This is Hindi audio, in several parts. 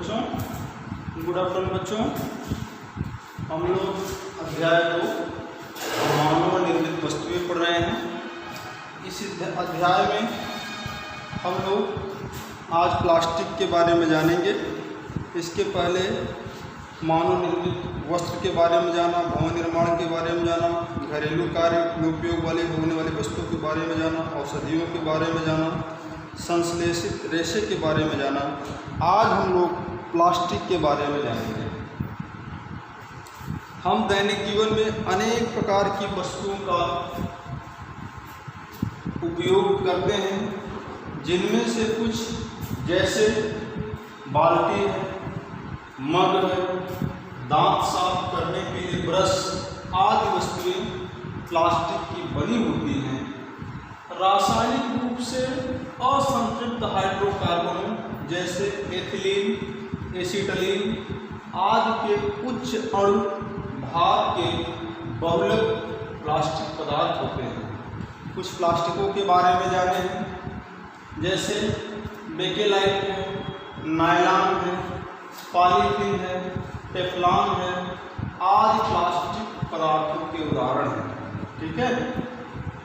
बच्चों, गुड आफ्टरनून बच्चों। हम लोग अध्याय 2 मानव निर्मित वस्तुएं पढ़ रहे हैं। इस अध्याय में हम लोग आज प्लास्टिक के बारे में जानेंगे। इसके पहले मानव निर्मित वस्त्र के बारे में जाना, भवन निर्माण के बारे में जाना, घरेलू कार्य में उपयोग वाले होने वाली वस्तुओं के बारे में जाना, औषधियों के बारे में जाना, संश्लेषित रेशे के बारे में जाना। आज हम लोग प्लास्टिक के बारे में जानेंगे। हम दैनिक जीवन में अनेक प्रकार की वस्तुओं का उपयोग करते हैं, जिनमें से कुछ जैसे बाल्टी है, मग है, दांत साफ करने के लिए ब्रश आदि वस्तुएं प्लास्टिक की बनी होती हैं। रासायनिक रूप से असंतृप्त हाइड्रोकार्बनों जैसे एथिलीन, एसिटिलीन आदि के उच्च अणु भार के बहुलक प्लास्टिक पदार्थ होते हैं। कुछ प्लास्टिकों के बारे में जाने हैं, जैसे बेकेलाइट है, नायलॉन है, पॉलीथीन है, टेफ्लॉन है आदि प्लास्टिक पदार्थों के उदाहरण हैं। ठीक है।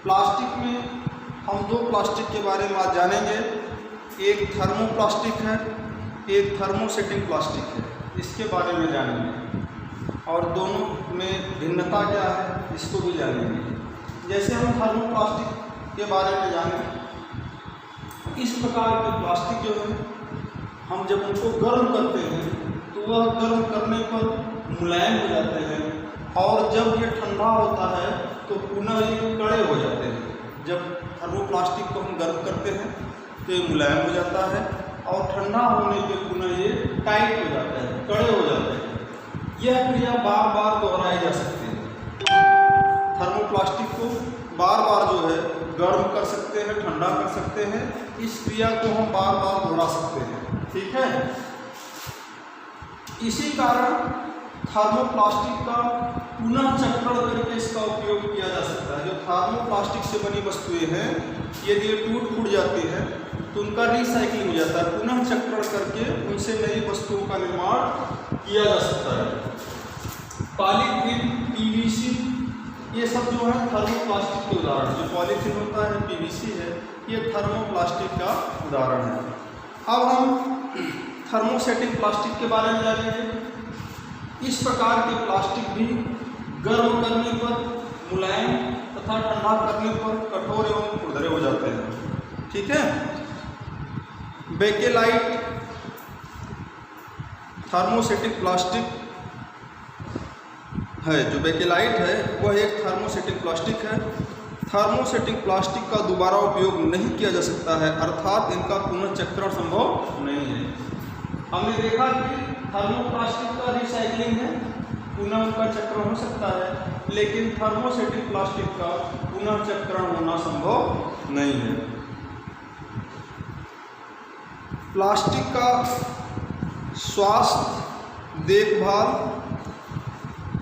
प्लास्टिक में हम दो प्लास्टिक के बारे में आज जानेंगे। एक थर्मोप्लास्टिक है, एक थर्मोसेटिंग प्लास्टिक है। इसके बारे में जानेंगे और दोनों में भिन्नता क्या है इसको भी जानेंगे। जैसे हम थर्मोप्लास्टिक के बारे में जानें, इस प्रकार के प्लास्टिक जो है, हम जब उनको गर्म करते हैं तो वह गर्म करने पर मुलायम हो जाते हैं और जब ये ठंडा होता है तो पुनः ये कड़े हो जाते हैं। जब थर्मोप्लास्टिक को हम गर्म करते हैं तो ये मुलायम हो जाता है और ठंडा होने पे पुनः ये टाइट हो जाता है, कड़े हो जाते हैं। यह क्रिया बार बार दोहराई जा सकती है। थर्मोप्लास्टिक को बार बार जो है गर्म कर सकते हैं, ठंडा कर सकते हैं। इस क्रिया को हम बार बार दोहरा सकते हैं। ठीक है। इसी कारण थर्मोप्लास्टिक का पुनः चक्रण करके इसका उपयोग किया जा सकता है। जो थर्मोप्लास्टिक से बनी वस्तुएं हैं, यदि ये टूट फूट जाती है तो उनका रिसाइकलिंग हो जाता है, पुनः चक्रण करके उनसे नई वस्तुओं का निर्माण किया जा सकता है। पॉलीथीन, पीवीसी, ये सब जो है थर्मोप्लास्टिक के उदाहरण। जो पॉलीथीन होता है, पीवीसी है, ये थर्मोप्लास्टिक का उदाहरण है। अब हम थर्मोसेटिंग प्लास्टिक के बारे में जानेंगे। इस प्रकार के प्लास्टिक भी गर्म करने पर मुलायम तथा ठंडा करने पर कठोर एवं खुरदरे हो जाते हैं। ठीक है। बेकेलाइट थर्मोसेटिक प्लास्टिक है। जो बेकेलाइट है वह एक थर्मोसेटिक प्लास्टिक है। थर्मोसेटिक प्लास्टिक का दोबारा उपयोग नहीं किया जा सकता है, अर्थात इनका पुनर्चक्रण संभव नहीं है। हमने देखा कि थर्मोप्लास्टिक का रिसाइकलिंग है, पुनः उनका चक्रण हो सकता है, लेकिन थर्मोसेटिक प्लास्टिक का पुनः चक्रण होना संभव नहीं है। प्लास्टिक का स्वास्थ्य देखभाल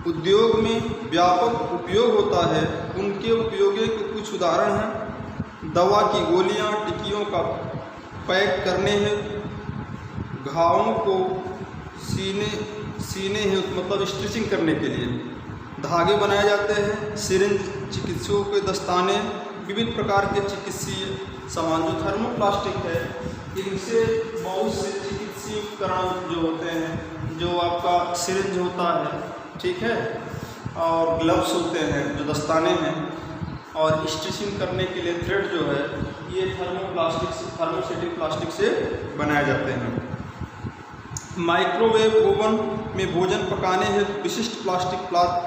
उद्योग में व्यापक उपयोग होता है। उनके उपयोगों के कुछ उदाहरण हैं। दवा की गोलियां, टिक्कियों का पैक करने हैं, घावों को सीने हैं मतलब स्टिचिंग करने के लिए धागे बनाए जाते हैं, सिरिंज, चिकित्सकों के दस्ताने, विविध प्रकार के चिकित्सीय सामान। जो थर्मोप्लास्टिक है, इनसे बहुत से चिकित्सीय उपकरण जो होते हैं, जो आपका सिरिंज होता है, ठीक है, और ग्लव्स होते हैं, जो दस्ताने हैं, और स्टिचिंग करने के लिए थ्रेड जो है, ये थर्मोसेटिक प्लास्टिक से बनाए जाते हैं। माइक्रोवेव ओवन में भोजन पकाने हेतु विशिष्ट प्लास्टिक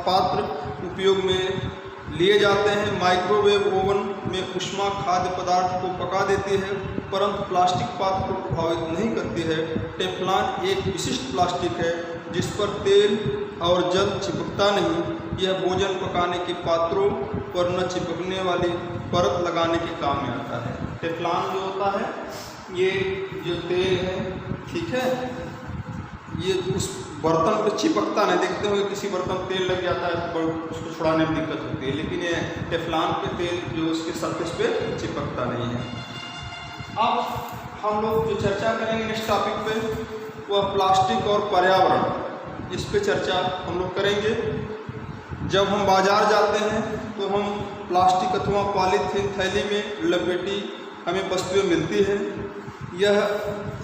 पात्र उपयोग में लिए जाते हैं। माइक्रोवेव ओवन में ऊष्मा खाद्य पदार्थ को पका देती है, परंतु प्लास्टिक पात्र को प्रभावित नहीं करती है। टेफ्लॉन एक विशिष्ट प्लास्टिक है जिस पर तेल और जल चिपकता नहीं। यह भोजन पकाने के पात्रों पर न चिपकने वाली परत लगाने के काम में आता है। टेफ्लॉन जो होता है, ये जो तेल है, ठीक है, ये उस बर्तन पे चिपकता नहीं। देखते हो किसी बर्तन तेल लग जाता है तो उसको छुड़ाने में दिक्कत होती है, लेकिन ये टेफ्लॉन पे तेल जो उसके सरफेस पे चिपकता नहीं है। अब हम लोग जो चर्चा करेंगे नेक्स्ट टॉपिक पे, वह प्लास्टिक और पर्यावरण, इस पे चर्चा हम लोग करेंगे। जब हम बाज़ार जाते हैं तो हम प्लास्टिक अथवा पॉलीथीन थैली में लपेटी हमें वस्तुएं मिलती हैं। यह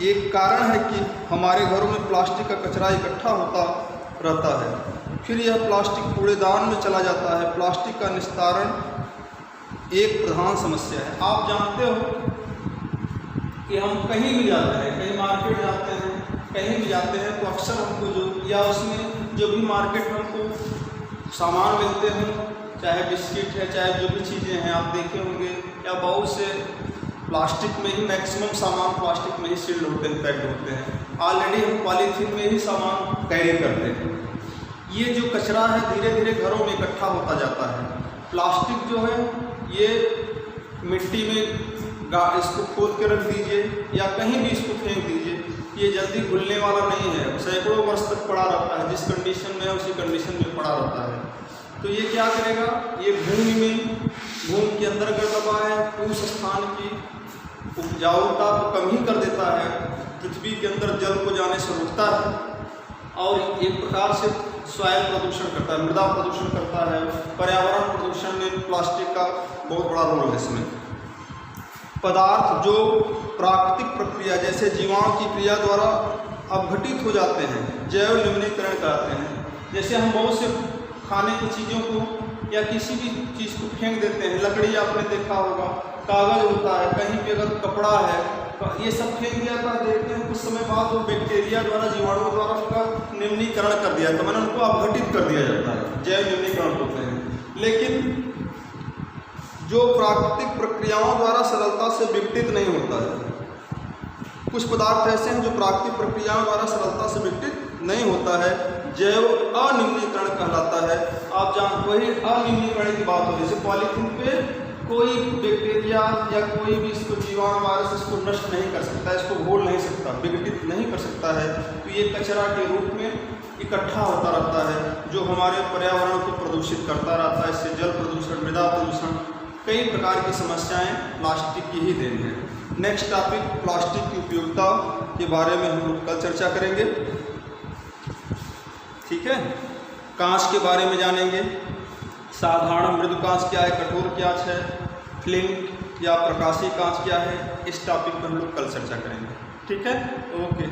एक कारण है कि हमारे घरों में प्लास्टिक का कचरा इकट्ठा होता रहता है, फिर यह प्लास्टिक कूड़ेदान में चला जाता है। प्लास्टिक का निस्तारण एक प्रधान समस्या है। आप जानते हो कि हम कहीं भी जाते हैं, कहीं मार्केट जाते हैं, कहीं भी जाते हैं तो अक्सर हमको जो या उसमें जो भी मार्केट में हमको सामान मिलते हैं, चाहे बिस्किट है, चाहे जो भी चीज़ें हैं आप देखे होंगे, या बहुत से प्लास्टिक में ही मैक्सिमम सामान प्लास्टिक में ही सील्ड होते हैं, पैक्ड होते हैं। ऑलरेडी हम पॉलीथीन में ही सामान कैरी करते हैं। ये जो कचरा है धीरे धीरे घरों में इकट्ठा होता जाता है। प्लास्टिक जो है ये मिट्टी में इसको खोद के रख दीजिए या कहीं भी इसको फेंक दीजिए, ये जल्दी घुलने वाला नहीं है, सैकड़ों वर्ष तक पड़ा रहता है। जिस कंडीशन में है उसी कंडीशन में पड़ा रहता है। तो ये क्या करेगा, ये भूमि के अंदर अगर दबा है उस स्थान की उपजाऊता तो कम ही कर देता है, पृथ्वी के अंदर जल को जाने से रोकता है और एक प्रकार से सॉइल प्रदूषण करता है, मृदा प्रदूषण करता है। पर्यावरण प्रदूषण में प्लास्टिक का बहुत बड़ा रोल है। इसमें पदार्थ जो प्राकृतिक प्रक्रिया जैसे जीवाणु की क्रिया द्वारा अपघटित हो जाते हैं, जैव निम्नीकरण कहते हैं। जैसे हम बहुत से खाने की चीज़ों को या किसी भी चीज़ को फेंक देते हैं, लकड़ी आपने देखा होगा, कागज़ होता है, कहीं पे अगर कपड़ा है, ये सब फेंक दिया था, देखते हैं कुछ समय बाद वो बैक्टीरिया द्वारा, जीवाणुओं द्वारा उनका निम्नीकरण कर दिया, तो मैंने उनको अपघटित कर दिया जाता है, जैव निम्नीकरण होते हैं। लेकिन जो प्राकृतिक प्रक्रियाओं द्वारा सरलता से विघटित नहीं होता है, कुछ पदार्थ ऐसे हैं जो प्राकृतिक प्रक्रियाओं द्वारा सरलता से विघटित नहीं होता है, जैव अनिम्नीकरण कहलाता है। आप वही अनिम्नीकरण की बात हो, जैसे पॉलीथीन पे कोई बैक्टीरिया या कोई भी इसको जीवाणु वायरस इसको नष्ट नहीं कर सकता, इसको घोल नहीं सकता, विघटित नहीं कर सकता है। तो ये कचरा के रूप में इकट्ठा होता रहता है जो हमारे पर्यावरण को प्रदूषित करता रहता है। इससे जल प्रदूषण, मृदा प्रदूषण, कई प्रकार की समस्याएं प्लास्टिक की ही देन है। नेक्स्ट टॉपिक प्लास्टिक की उपयोगिता के बारे में हम लोग कल चर्चा करेंगे, ठीक है। कांच के बारे में जानेंगे, साधारण मृदु कांच क्या है, कठोर कांच है, फ्लिंट या प्रकाशीय कांच क्या है, इस टॉपिक पर हम लोग कल चर्चा करेंगे, ठीक है। ओके।